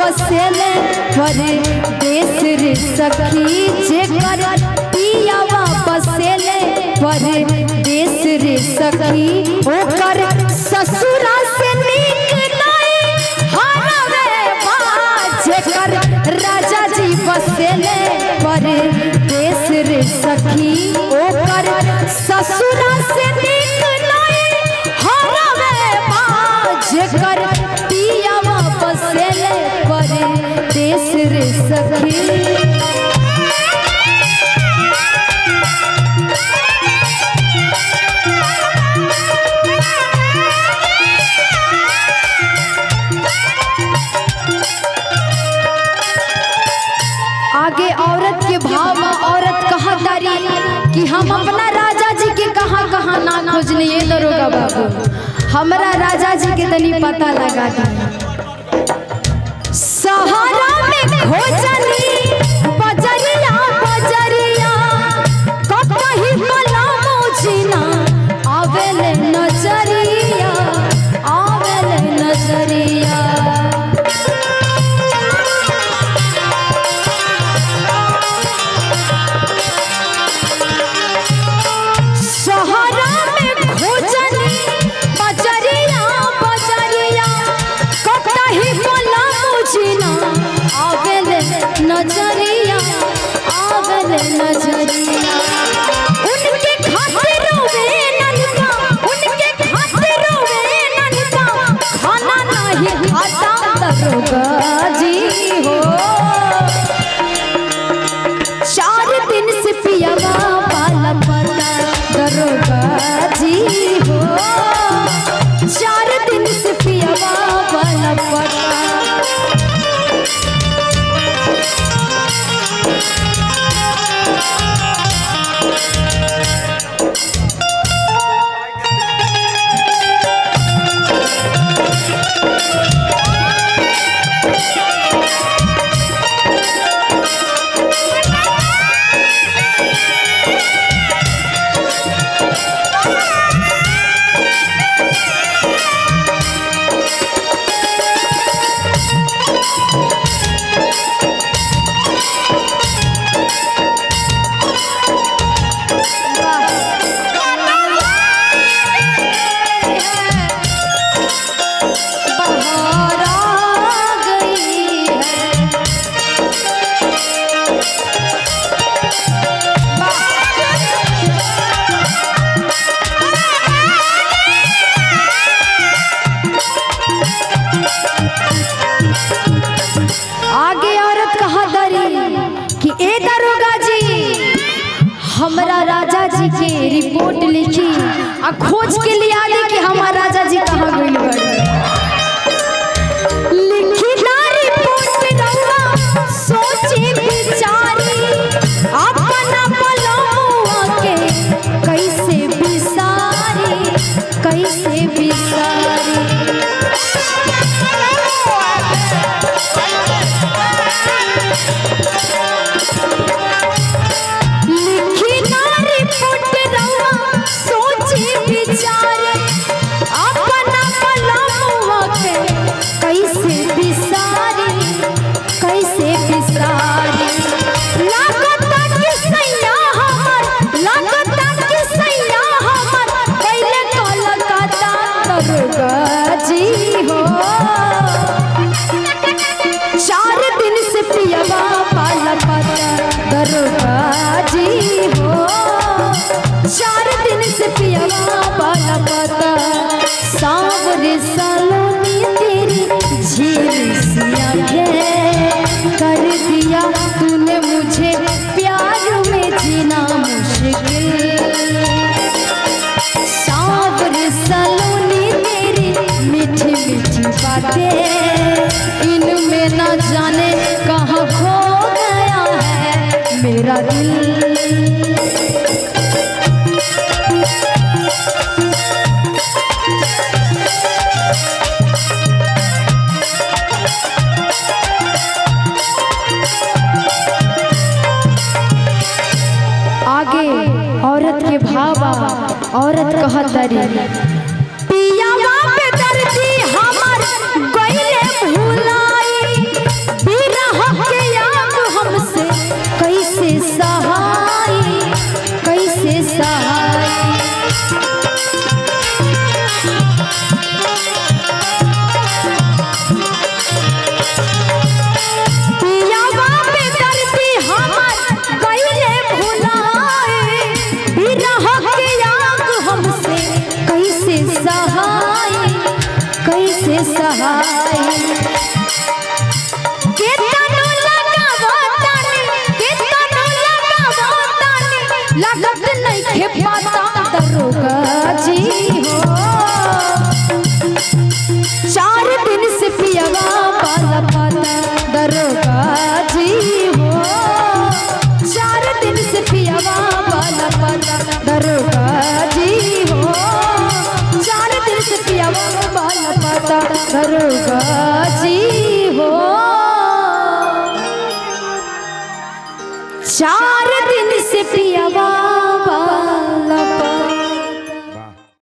बसेले परदेस रे सखी जेकर पियावा बसेले परदेस रे सखी ओकर ससुरा से नीक नहीं हरवे बा जेकर राजा जी बसेले परदेस रे सखी ओकर ससुरा से नीक नहीं हरवे बा जेकर पियावा बसेले परदेस रे सखी। आगे औरत के भाव में औरत कहा तारी कि हम अपना राजा जी के कहाँ कहाँ ना खोजने ये दरोगा बाबू हमारा राजा जी के तनी पता लगा दी। सहारा में खोजनी बजरिया बजरिया कहीं बला मोचिना आवेले नजरिया आवेले नजरिया नजरिया आवेले नजरिया उनके खातिर रोवे ननका उनके खातिर रोवे ननका खाना नहीं खाता दरोगा जी हो 4 दिन से पियावा वाला पता दरोगा जी हो 4 दिन से पियावा वाला पता हमारा राजा जी के रिपोर्ट लिखी आ खोज के लिए आगे कि हमारा राजा जी कहाँ गइल बाड़े लिखी ना रिपोर्ट रउआ सोची विचारी अपना पलमुआ के कैसे बिसारी कैसे बिसारी सांवरे सलोनी तेरी झील सी आंखें कर दिया तूने मुझे प्यार में जीना मुश्किल सांवरे सलोनी तेरी मीठी मीठी बातें इनमें ना जाने कहाँ खो गया है मेरा दिल औरत के भावा औरत कहतरी पियावा पे दर्दी हमर गइले भुलाई कहता दरोगा जी हो 4 दिन से पियावा वाला